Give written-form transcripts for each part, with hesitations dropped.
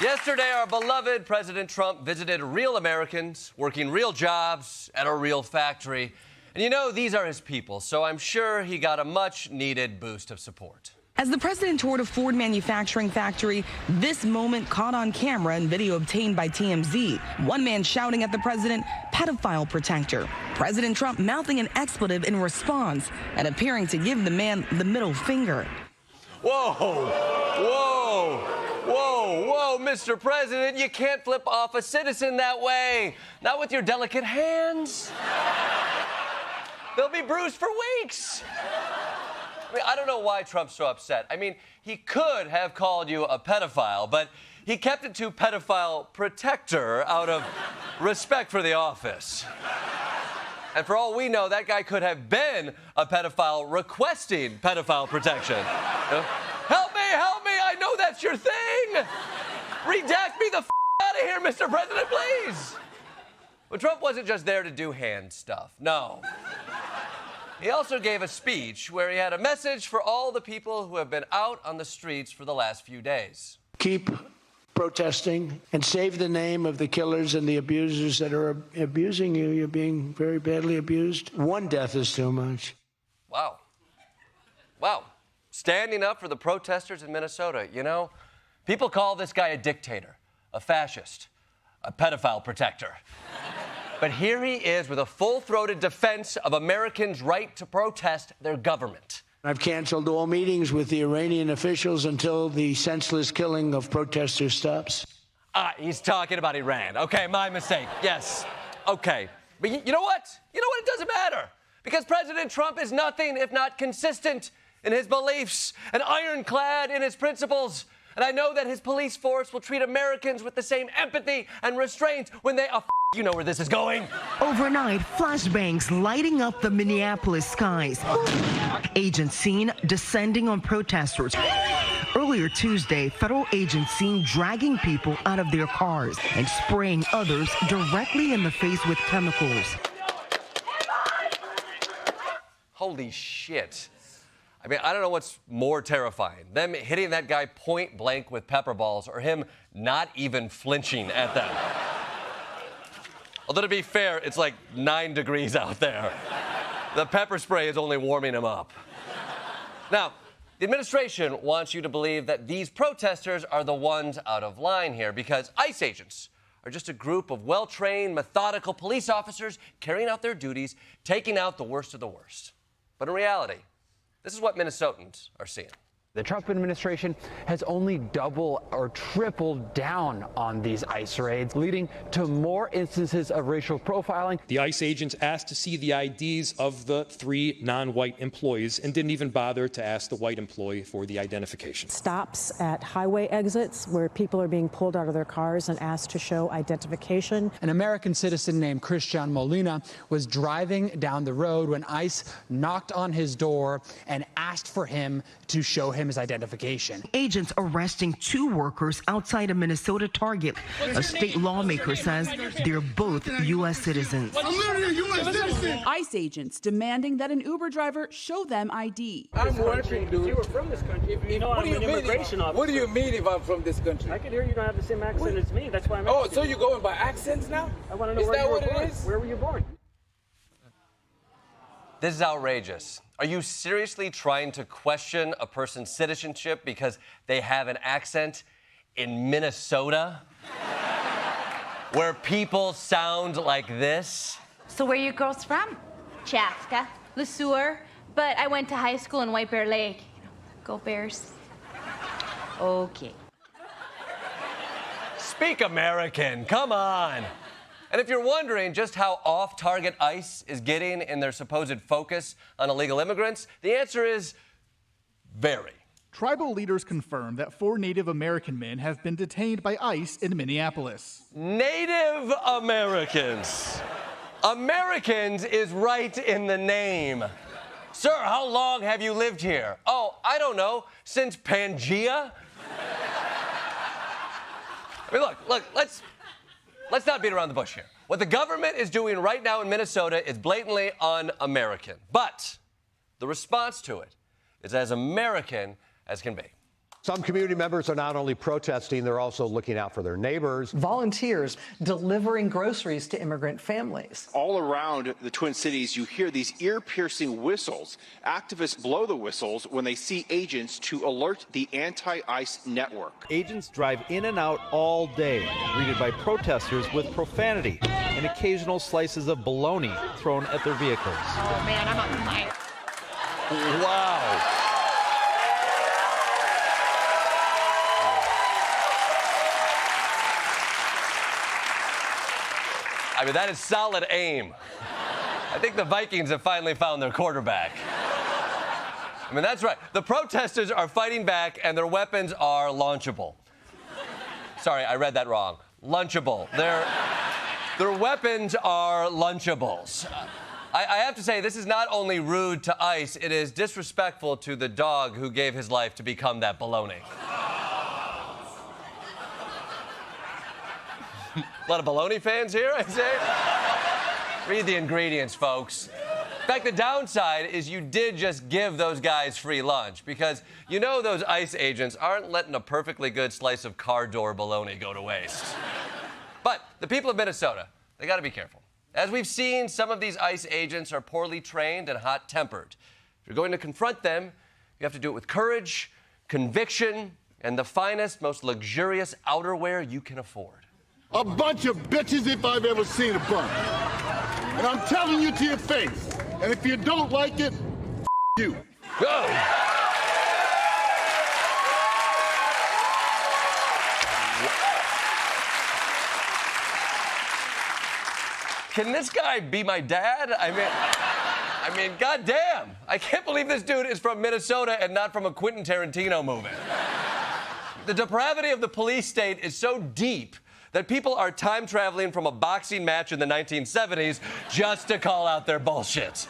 Yesterday, our beloved President Trump visited real Americans working real jobs at a real factory. And you know, these are his people, so I'm sure he got a much-needed boost of support. As the president toured a Ford manufacturing factory, this moment caught on camera and video obtained by TMZ. One man shouting at the president, "pedophile protector." President Trump mouthing an expletive in response and appearing to give the man the middle finger. Whoa, whoa, whoa, whoa, Mr. President, you can't flip off a citizen that way. Not with your delicate hands. They'll be bruised for weeks. I mean, I don't know why Trump's so upset. I mean, he could have called you a pedophile, but he kept it to pedophile protector out of respect for the office. And for all we know, that guy could have been a pedophile requesting pedophile protection. Help me, I know that's your thing. Redact me the out of here, Mr. President, please. But Trump wasn't just there to do hand stuff, no. He also gave a speech where he had a message for all the people who have been out on the streets for the last few days. Keep protesting and save the name of the killers and the abusers that are abusing you. You're being very badly abused. One death is too much. Wow. Wow. Standing up for the protesters in Minnesota. You know, people call this guy a dictator, a fascist, a pedophile protector. But here he is with a full-throated defense of Americans' right to protest their government. I've canceled all meetings with the Iranian officials until the senseless killing of protesters stops. He's talking about Iran. Okay, my mistake. Yes. Okay. But you know what? You know what? It doesn't matter. Because President Trump is nothing if not consistent in his beliefs and ironclad in his principles. And I know that his police force will treat Americans with the same empathy and restraint when they... you know where this is going. Overnight, flashbangs lighting up the Minneapolis skies. Agents seen descending on protesters. Earlier Tuesday, federal agents seen dragging people out of their cars and spraying others directly in the face with chemicals. Holy shit. I mean, I don't know what's more terrifying. Them hitting that guy point blank with pepper balls or him not even flinching at them. Although, to be fair, it's like 9 degrees out there. The pepper spray is only warming him up. Now, the administration wants you to believe that these protesters are the ones out of line here because ICE agents are just a group of well-trained, methodical police officers carrying out their duties, taking out the worst of the worst. But in reality, this is what Minnesotans are seeing. The Trump administration has only doubled or tripled down on these ICE raids, leading to more instances of racial profiling. The ICE agents asked to see the IDs of the 3 non-white employees and didn't even bother to ask the white employee for the identification. Stops at highway exits where people are being pulled out of their cars and asked to show identification. An American citizen named Christian Molina was driving down the road when ICE knocked on his door and asked for him to show him his identification. Agents arresting 2 workers outside a Minnesota Target. A state lawmaker says they're both U.S. citizens. I'm literally a U.S. citizen. ICE agents demanding that an Uber driver show them ID. I'm working, dude. If you were from this country, you know I'm an immigration officer. What do you mean if I'm from this country? I can hear you don't have the same accent as me. That's why I'm Oh, so you're going by accents now? I want to know where you were born. Where were you born? This is outrageous. Are you seriously trying to question a person's citizenship because they have an accent in Minnesota? Where people sound like this? So where are you girls from? Chaska, Le Sueur, but I went to high school in White Bear Lake. You know, go Bears. Okay. Speak American, come on. And if you're wondering just how off-target ICE is getting in their supposed focus on illegal immigrants, the answer is very. Tribal leaders confirm that 4 Native American men have been detained by ICE in Minneapolis. Native Americans. Americans is right in the name. Sir, how long have you lived here? Oh, I don't know, since Pangea? I mean, look, let's not beat around the bush here. What the government is doing right now in Minnesota is blatantly un-American. But the response to it is as American as can be. Some community members are not only protesting, they're also looking out for their neighbors. Volunteers delivering groceries to immigrant families. All around the Twin Cities, you hear these ear-piercing whistles. Activists blow the whistles when they see agents to alert the anti-ICE network. Agents drive in and out all day, greeted by protesters with profanity and occasional slices of bologna thrown at their vehicles. Oh man, I'm on the mic. Wow. I mean, that is solid aim. I think the Vikings have finally found their quarterback. I mean, that's right. The protesters are fighting back, and their weapons are launchable. Sorry, I read that wrong. Lunchable. Their weapons are Lunchables. I have to say, this is not only rude to ICE, it is disrespectful to the dog who gave his life to become that bologna. A lot of bologna fans here, I say. Read the ingredients, folks. In fact, the downside is you did just give those guys free lunch because you know those ICE agents aren't letting a perfectly good slice of car door bologna go to waste. But the people of Minnesota, they got to be careful. As we've seen, some of these ICE agents are poorly trained and hot-tempered. If you're going to confront them, you have to do it with courage, conviction, and the finest, most luxurious outerwear you can afford. A bunch of bitches if I've ever seen a bunch. And I'm telling you to your face. And if you don't like it, you. Go! Can this guy be my dad? I mean, goddamn. I can't believe this dude is from Minnesota and not from a Quentin Tarantino movie. The depravity of the police state is so deep that people are time traveling from a boxing match in the 1970s just to call out their bullshit.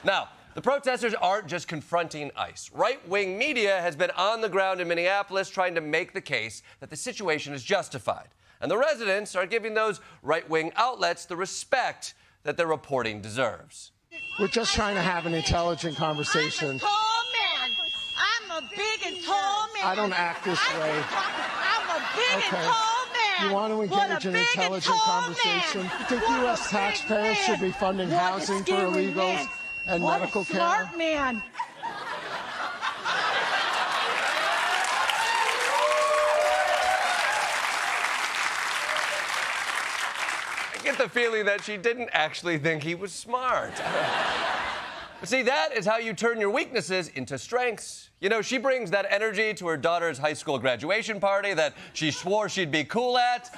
Now, the protesters aren't just confronting ICE. Right-wing media has been on the ground in Minneapolis trying to make the case that the situation is justified. And the residents are giving those right-wing outlets the respect that their reporting deserves. We're just trying to have an intelligent conversation. I'm a tall man. I'm a big and tall man. I don't act this way. I'm a big and tall man. You want to engage in intelligent conversation? You think U.S. taxpayers should be funding housing for illegals and medical care? Smart man. I get the feeling that she didn't actually think he was smart. But see, that is how you turn your weaknesses into strengths. You know, she brings that energy to her daughter's high school graduation party that she swore she'd be cool at.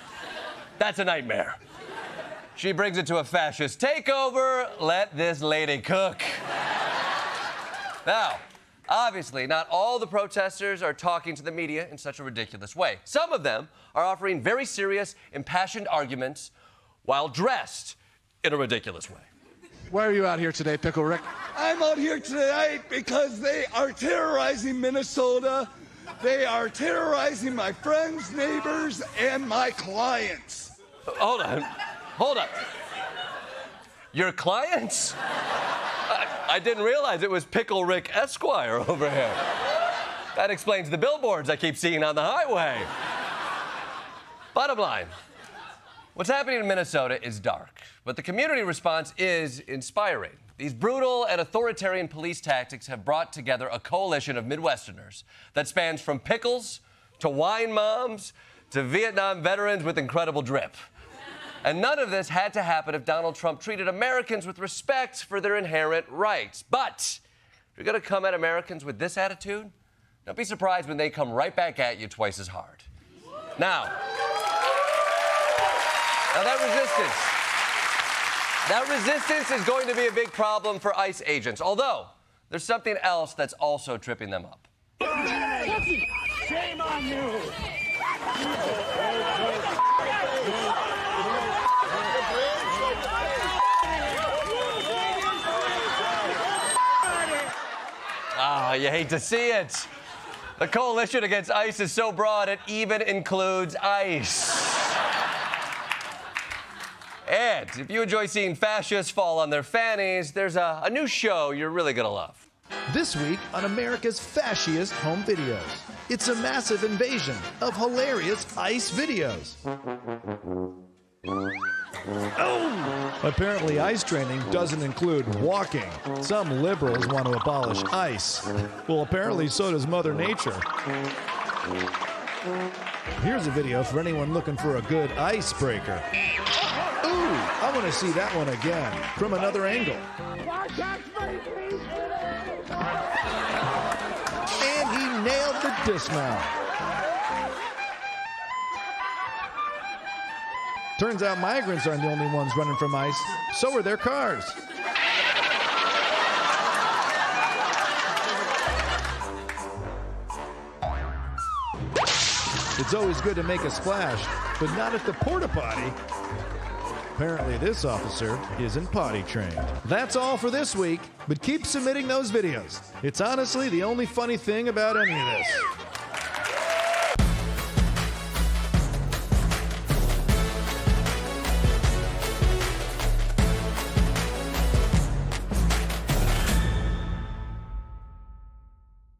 That's a nightmare. She brings it to a fascist takeover. Let this lady cook. Now, obviously, not all the protesters are talking to the media in such a ridiculous way. Some of them are offering very serious, impassioned arguments while dressed in a ridiculous way. Why are you out here today, Pickle Rick? I'm out here tonight because they are terrorizing Minnesota. They are terrorizing my friends, neighbors, and my clients. Hold on. Your clients? I didn't realize it was Pickle Rick Esquire over here. That explains the billboards I keep seeing on the highway. Bottom line, what's happening in Minnesota is dark, but the community response is inspiring. These brutal and authoritarian police tactics have brought together a coalition of Midwesterners that spans from pickles to wine moms to Vietnam veterans with incredible drip. And none of this had to happen if Donald Trump treated Americans with respect for their inherent rights. But if you're going to come at Americans with this attitude, don't be surprised when they come right back at you twice as hard. Now that resistance is going to be a big problem for ICE agents, although there's something else that's also tripping them up. Shame on you. You hate to see it. The coalition against ICE is so broad, it even includes ICE. And if you enjoy seeing fascists fall on their fannies, there's a new show you're really gonna love. This week on America's Fashiest Home Videos, it's a massive invasion of hilarious ice videos. Oh! Apparently, ice training doesn't include walking. Some liberals want to abolish ice. Well, apparently, so does Mother Nature. Here's a video for anyone looking for a good icebreaker. Ooh, I want to see that one again from another angle. And he nailed the dismount. Turns out migrants aren't the only ones running from ice. So are their cars. It's always good to make a splash, but not at the porta potty. Apparently this officer isn't potty trained. That's all for this week, but keep submitting those videos. It's honestly the only funny thing about any of this.